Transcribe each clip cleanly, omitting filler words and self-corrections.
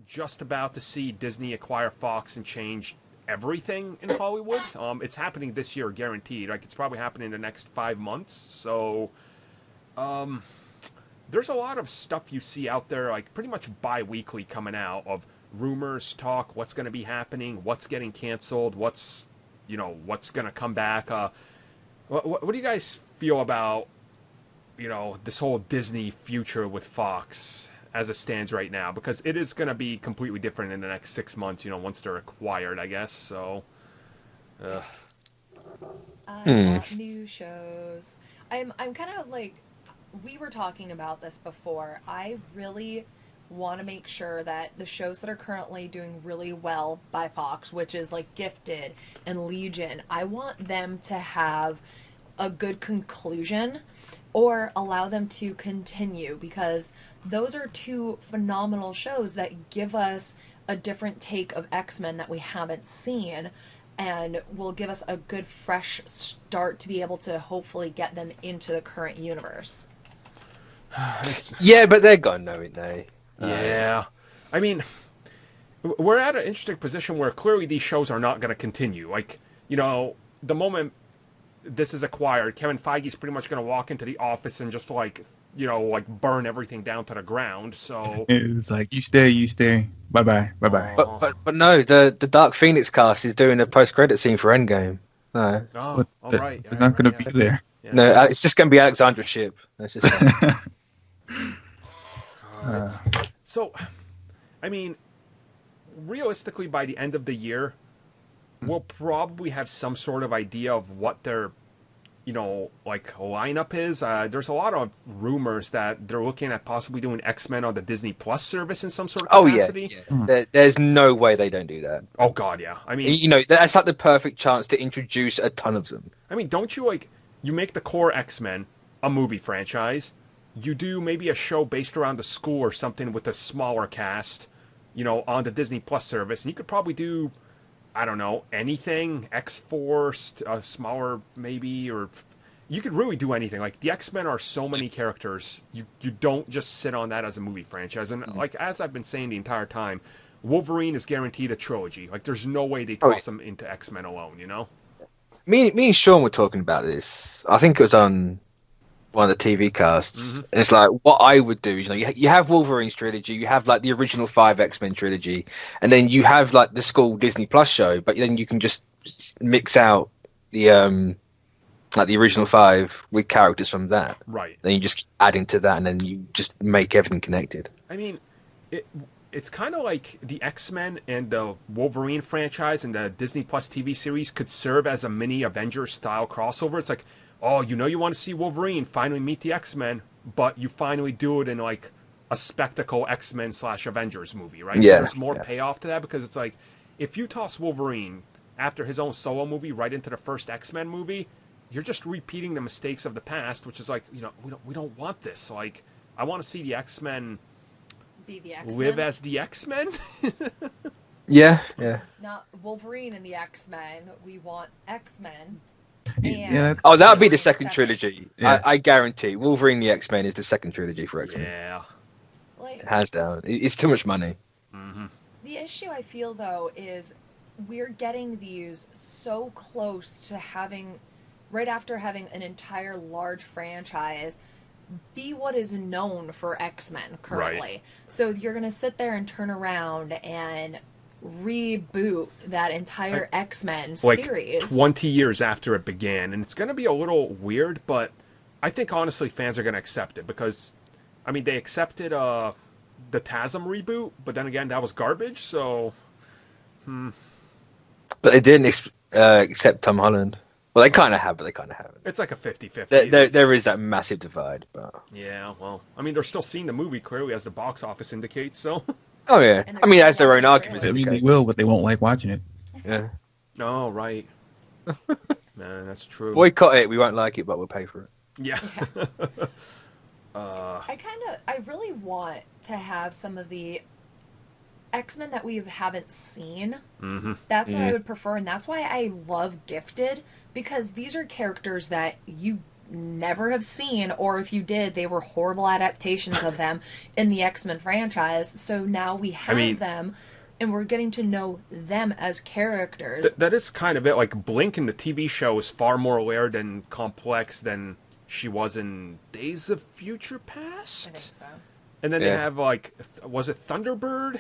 just about to see Disney acquire Fox and change everything in Hollywood. It's happening this year, guaranteed. Like, it's probably happening in the next 5 months. So, there's a lot of stuff you see out there, like pretty much bi-weekly coming out of rumors, talk, what's going to be happening, what's getting canceled, what's going to come back. What do you guys feel about, this whole Disney future with Fox as it stands right now? Because it is going to be completely different in the next 6 months, once they're acquired, I guess. So, I want new shows. I'm kind of like, we were talking about this before. I really want to make sure that the shows that are currently doing really well by Fox, which is like Gifted and Legion, I want them to have a good conclusion or allow them to continue, because those are two phenomenal shows that give us a different take of X-Men that we haven't seen, and will give us a good fresh start to be able to hopefully get them into the current universe. Yeah, but they're gone, knowing they. Yeah. I mean, we're at an interesting position where clearly these shows are not going to continue. Like, the moment this is acquired, Kevin Feige's pretty much going to walk into the office and just burn everything down to the ground. So it's like, you stay. Bye bye. But no, the Dark Phoenix cast is doing a post-credit scene for Endgame. No. Oh, all right. They're not going to be there. Yeah. No, it's just going to be Alexandra Shipp. That's just So, I mean, realistically, by the end of the year, we'll probably have some sort of idea of what their, lineup is. There's a lot of rumors that they're looking at possibly doing X-Men on the Disney Plus service in some sort of capacity. There's no way they don't do that. Oh, God, yeah. I mean, that's like the perfect chance to introduce a ton of them. I mean, don't you, you make the core X-Men a movie franchise. You do maybe a show based around a school or something with a smaller cast, on the Disney Plus service. And you could probably do, I don't know, anything, X-Force, smaller maybe, or you could really do anything. Like, the X-Men are so many characters. You don't just sit on that as a movie franchise. And, as I've been saying the entire time, Wolverine is guaranteed a trilogy. Like, there's no way they toss them into X-Men alone, Me and Sean were talking about this. I think it was on one of the TV casts. And it's like, what I would do is, you have Wolverine's trilogy, you have the original 5 X-Men trilogy, and then you have the school Disney Plus show, but then you can just mix out the the original 5 with characters from that. Right. Then you just keep adding to that, and then you just make everything connected. I mean, it's kind of like the X-Men and the Wolverine franchise and the Disney Plus TV series could serve as a mini Avengers style crossover. It's like, oh, you want to see Wolverine finally meet the X-Men, but you finally do it in a spectacle X-Men / Avengers movie, right? Yeah. So there's more payoff to that, because it's like, if you toss Wolverine after his own solo movie right into the first X-Men movie, you're just repeating the mistakes of the past, which is like, we don't want this. Like, I want to see the X-Men Be the X-Men. live as the X-Men. Yeah. Not Wolverine and the X-Men. We want X-Men. Yeah. Oh, that would be the second trilogy. Yeah. I guarantee. Wolverine the X-Men is the second trilogy for X-Men. Yeah. Hands down. It's too much money. Mm-hmm. The issue I feel, though, is we're getting these so close to having, right after having an entire large franchise be what is known for X-Men currently. Right. So you're going to sit there and turn around and reboot that entire X-Men series 20 years after it began, and it's going to be a little weird, but I think honestly fans are going to accept it, because I mean, they accepted the TASM reboot, but then again, that was garbage. So but they didn't accept Tom Holland. Well, they kind of have, but they kind of haven't. it's like a 50-50. There is that massive divide, but Yeah, well, I mean, they're still seeing the movie clearly, as the box office indicates, so oh yeah, And I mean, they're as their still own watching argument. trailers. I mean, they will, but they won't like watching it. Yeah, oh, right. Man, that's true. boycott it. We won't like it, but we'll pay for it. Yeah. I really want to have some of the X-Men that we haven't seen. Mm-hmm. That's what I would prefer, and that's why I love Gifted, because these are characters that you never have seen, or if you did, they were horrible adaptations of them in the X-Men franchise. So now we have them, and we're getting to know them as characters. That is kind of it. Like, Blink in the TV show is far more layered and complex than she was in Days of Future Past. I think so. And then they have, like, was it Thunderbird?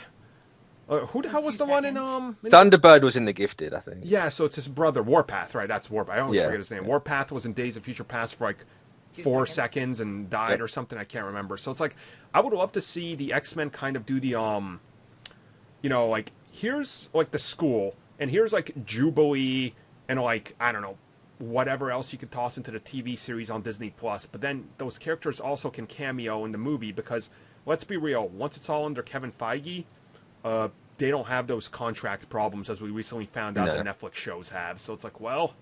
Who the hell was the one in Thunderbird was in The Gifted, I think. Yeah, so it's his brother, Warpath, right? That's Warpath. I always forget his name. Yeah. Warpath was in Days of Future Past for like 4 seconds and died or something. I can't remember. So it's like, I would love to see the X-Men kind of do the, you know, like, here's like the school, and here's like Jubilee, and like, I don't know, whatever else you could toss into the TV series on Disney Plus. But then those characters also can cameo in the movie, because let's be real, once it's all under Kevin Feige, they don't have those contract problems, as we recently found out that Netflix shows have. So it's like, well,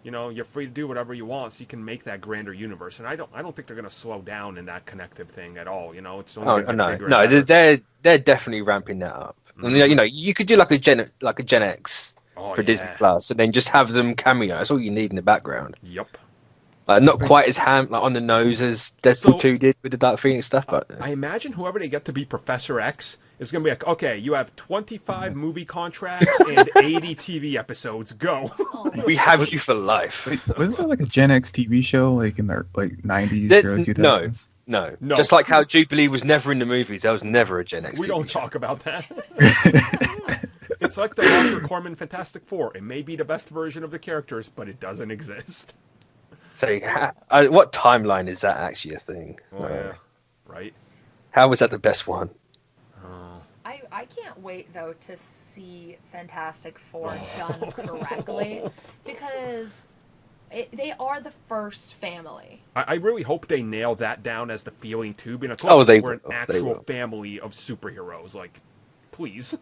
you know, you're free to do whatever you want, so you can make that grander universe. And I don't think they're going to slow down in that connective thing at all. You know, it's only no, they're definitely ramping that up. Mm-hmm. You know, you could do like a Gen X for Disney Plus, and then just have them cameo. That's all you need in the background. Yep. Not quite as on the nose as Deadpool 2 did with the Dark Phoenix stuff, but I imagine whoever they get to be Professor X is going to be like, okay, you have 25 movie contracts and 80 TV episodes. Go. We have you for life. Wait, wasn't there like a Gen X TV show like in the 90s, early 2000s? No. Just like how Jubilee was never in the movies, there was never a Gen X. We TV don't show. talk about that. It's like the Roger Corman Fantastic Four. It may be the best version of the characters, but it doesn't exist. So, what timeline is that actually a thing? Oh, yeah. Right. How was that the best one? I can't wait, though, to see Fantastic Four done correctly, because they are the first family. I really hope they nail that down as the feeling, too. Being like, we're an actual family of superheroes. Like, please.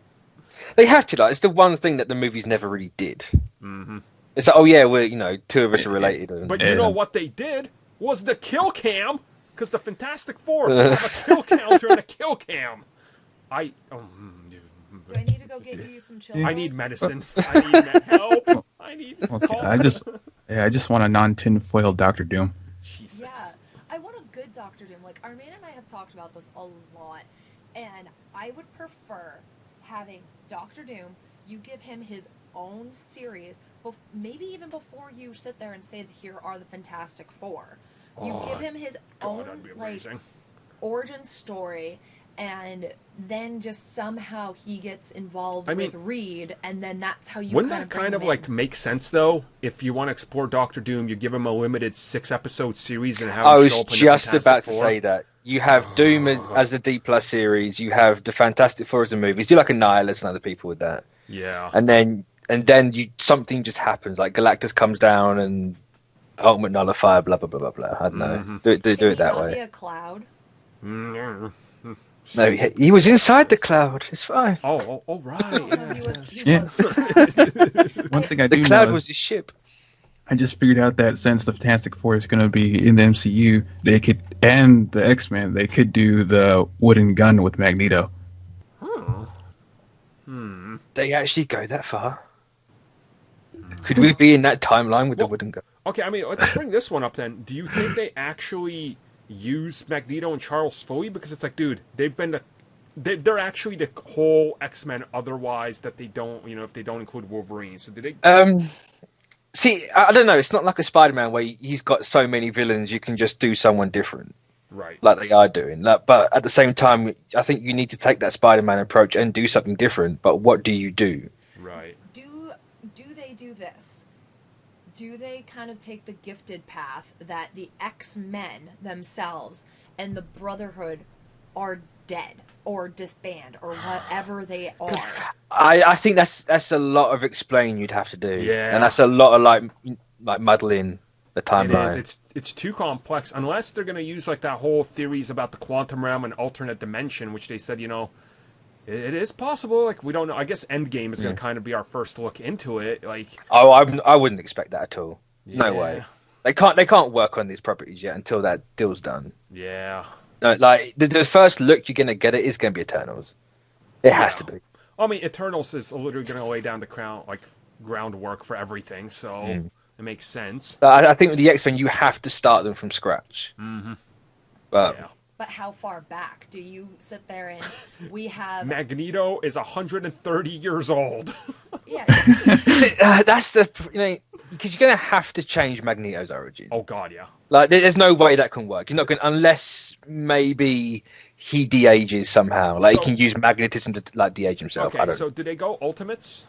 They have to, like, it's the one thing that the movies never really did. Mm-hmm. It's like, oh yeah, we're, you know, two of us are related. But you know what they did was the kill cam, because the Fantastic Four have a kill counter and a kill cam. Do I need to go get you some children? I need medicine. I need help. I need. Okay, I just want a non-tinfoil Dr. Doom. Jesus. Yeah, I want a good Dr. Doom. Like, Armand and I have talked about this a lot, and I would prefer having Dr. Doom. You give him his own series, maybe even before you sit there and say, here are the Fantastic Four. You give him his own like origin story, and then just somehow he gets involved with Reed, and then that's how you wouldn't that kind of like make sense, though? If you want to explore Doctor Doom, you give him a limited 6-episode series and have him show up in the just about to Four. say that. You have Doom as the D Plus series, you have the Fantastic Four as the movies, do like Annihilus and other people with that. Yeah. And then something just happens, like Galactus comes down and Ultimate Nullifier, blah blah blah blah blah. I don't know. Mm-hmm. Do it that way. Be a cloud? No, he was inside the cloud. It's fine. Oh, right. No, he was. One thing I do the cloud know was his ship. I just figured out that since the Fantastic Four is going to be in the MCU, they could, and the X-Men, they could do the wooden gun with Magneto. They actually go that far? Could we be in that timeline with the wooden gun? Okay, I mean, let's bring this one up then. Do you think they actually use Magneto and Charles Foley? Because it's like, dude, they're actually the whole X-Men otherwise that they don't, you know, if they don't include Wolverine. So did they... See, I don't know. It's not like a Spider-Man where he's got so many villains you can just do someone different. Right. Like they are doing. But at the same time, I think you need to take that Spider-Man approach and do something different. But what do you do? Right. Do they do this? Do they kind of take the gifted path that the X-Men themselves and the Brotherhood are dead or disband or whatever they are? I think that's a lot of explaining you'd have to do. Yeah. And that's a lot of like muddling the timeline. It is. It's too complex. Unless they're going to use like that whole theories about the quantum realm and alternate dimension, which they said, you know, it is possible. Like, we don't know. I guess Endgame is going to kind of be our first look into it. Like, I wouldn't expect that at all. Yeah. No way. They can't work on these properties yet until that deal's done. Yeah. No, like the first look you're gonna get is gonna be Eternals. It has to be. I mean, Eternals is literally going to lay down the groundwork for everything. So, It makes sense. I think with the X-Men, you have to start them from scratch. Mm-hmm. But Yeah. But how far back do you sit there and we have? Magneto is 130 years old. Yeah. see, that's the because you're gonna have to change Magneto's origin. Oh God, yeah. Like, there's no way that can work. You're not going unless maybe he de-ages somehow. Like, So- he can use magnetism to like de-age himself. I Okay, don't. so did they go Ultimates?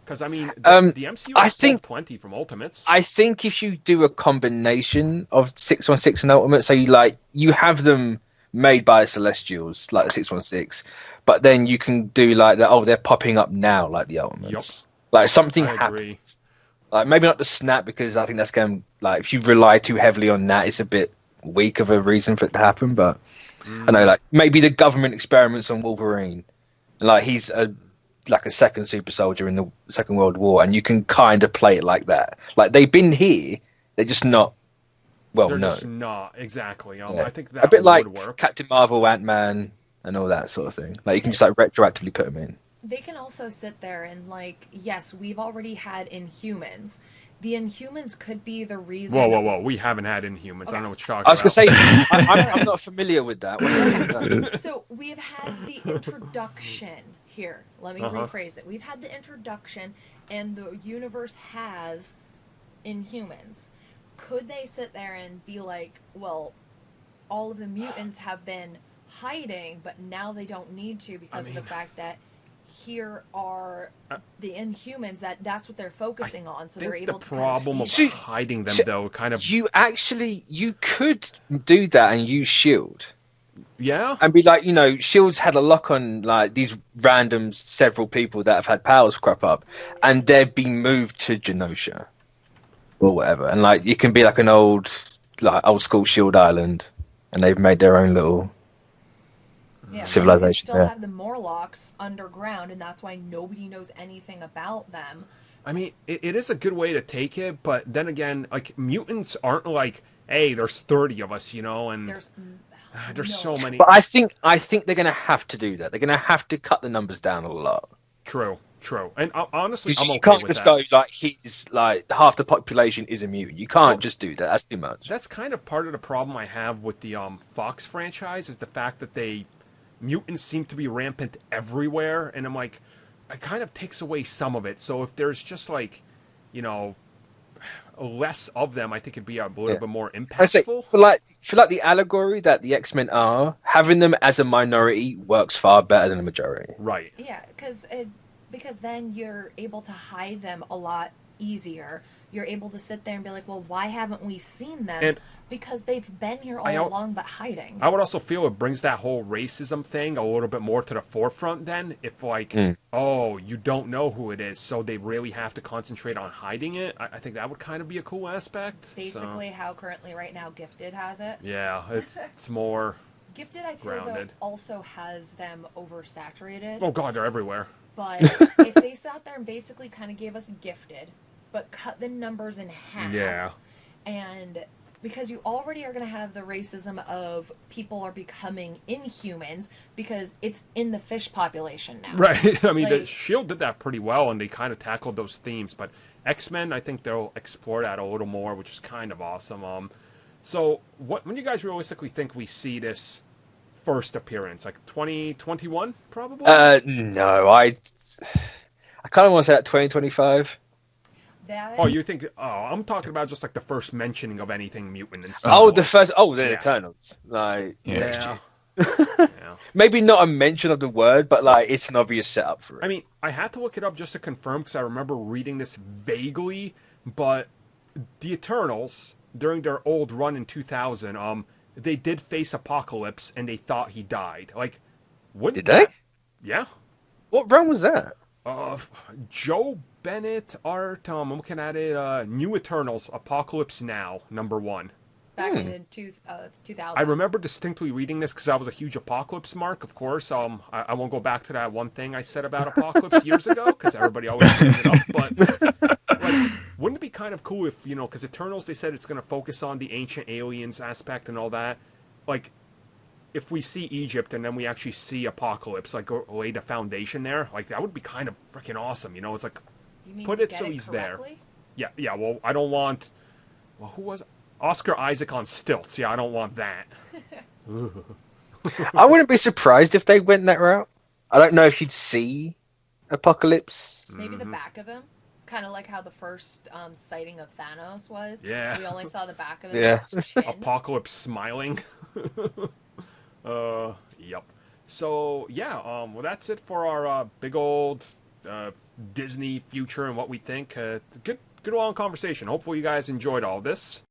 Because I mean, the MCU I has think- plenty from Ultimates. I think if you do a combination of 616 and Ultimate, so you have them made by Celestials, like the 616, but then you can do like that. Oh, they're popping up now, like the Ultimates. Like something I happens. agree. Like maybe not the snap, because I think that's going like if you rely too heavily on that, it's a bit weak of a reason for it to happen. But I know, like maybe the government experiments on Wolverine, like he's like a second super soldier in the Second World War, and you can kind of play it like that. Like they've been here, they're just not well They're known. just not exactly. Yeah. I think that A bit would like work. Captain Marvel, Ant-Man, and all that sort of thing. Like you can just like retroactively put them in. They can also sit there and like, yes, we've already had Inhumans. The Inhumans could be the reason. Whoa! We haven't had Inhumans. I don't know what you're talking I was gonna about. say I'm not familiar with that. What So we've had the introduction here. Let me rephrase it. We've had the introduction, and the universe has Inhumans. Could they sit there and be like, well, all of the mutants have been hiding, but now they don't need to because of the fact that here are the Inhumans, that's what they're focusing on, so I they're think able the to problem of kind hiding them, So- though, kind of you could do that and use Shield. yeah. And be like, Shield's had a lock on like these random several people that have had powers crop up, and they've been moved to Genosha or whatever, and like it can be like an old school Shield Island, and they've made their own little civilization. You still Yeah. have the Morlocks underground, and that's why nobody knows anything about them. I mean, it is a good way to take it, but then again, like mutants aren't like, hey, there's 30 of us, and There's there's so many. But I think they're gonna have to do that. They're gonna have to cut the numbers down a lot. True. And honestly, Because I'm you okay can't with just that. go like he's like half the population is a mutant. You can't just do that. That's too much. That's kind of part of the problem I have with the Fox franchise is the fact that mutants seem to be rampant everywhere, and I'm like, it kind of takes away some of it. So if there's just like, less of them, I think it'd be a little bit more I say impactful. for like the allegory that the X-Men are, having them as a minority works far better than a majority. Right. Yeah, because then you're able to hide them a lot easier. You're able to sit there and be like, well, why haven't we seen them? And because they've been here all along, but hiding. I would also feel it brings that whole racism thing a little bit more to the forefront then. If like, oh, you don't know who it is, so they really have to concentrate on hiding it. I think that would kind of be a cool aspect. Basically, how currently right now Gifted has it. Yeah, it's more. Gifted, I feel Grounded. though, also has them oversaturated. Oh God, they're everywhere. But if they sat there and basically kind of gave us Gifted, but cut the numbers in half. Yeah. And because you already are going to have the racism of people are becoming Inhumans because it's in the fish population now. Right. I mean, the Like- Shield did that pretty well, and they kind of tackled those themes. But X-Men, I think they'll explore that a little more, which is kind of awesome. So, when do you guys realistically think we see this first appearance? Like 2021, probably? No, I kind of want to say that 2025. That, Oh, you think? Oh, I'm talking about just like the first mentioning of anything mutant and stuff. Oh, the first. Oh, the Yeah. Eternals. Like, Yeah. maybe not a mention of the word, but like it's an obvious setup for it. I mean, I had to look it up just to confirm because I remember reading this vaguely, but the Eternals during their old run in 2000, they did face Apocalypse and they thought he died. Like, wouldn't Did they? Yeah. What run was that? Joe Bennett art. I'm looking at it. New Eternals, Apocalypse Now, #1. back in 2000. I remember distinctly reading this because I was a huge Apocalypse mark, of course. I won't go back to that one thing I said about Apocalypse years ago because everybody always brings it up. But like, wouldn't it be kind of cool if, because Eternals, they said it's going to focus on the ancient aliens aspect and all that. Like, if we see Egypt and then we actually see Apocalypse, like, lay the foundation there, like, that would be kind of freaking awesome. It's like, You mean put you it get so he's there. correctly? Yeah. Well, I don't want. Well, who was it? Oscar Isaac on stilts? Yeah, I don't want that. I wouldn't be surprised if they went that route. I don't know if you'd see Apocalypse. Maybe the back of him, kind of like how the first sighting of Thanos was. Yeah. We only saw the back of him. Yeah. His chin. Apocalypse smiling. Yep. So yeah, well that's it for our big old Disney future and what we think. Good long conversation. Hopefully you guys enjoyed all this.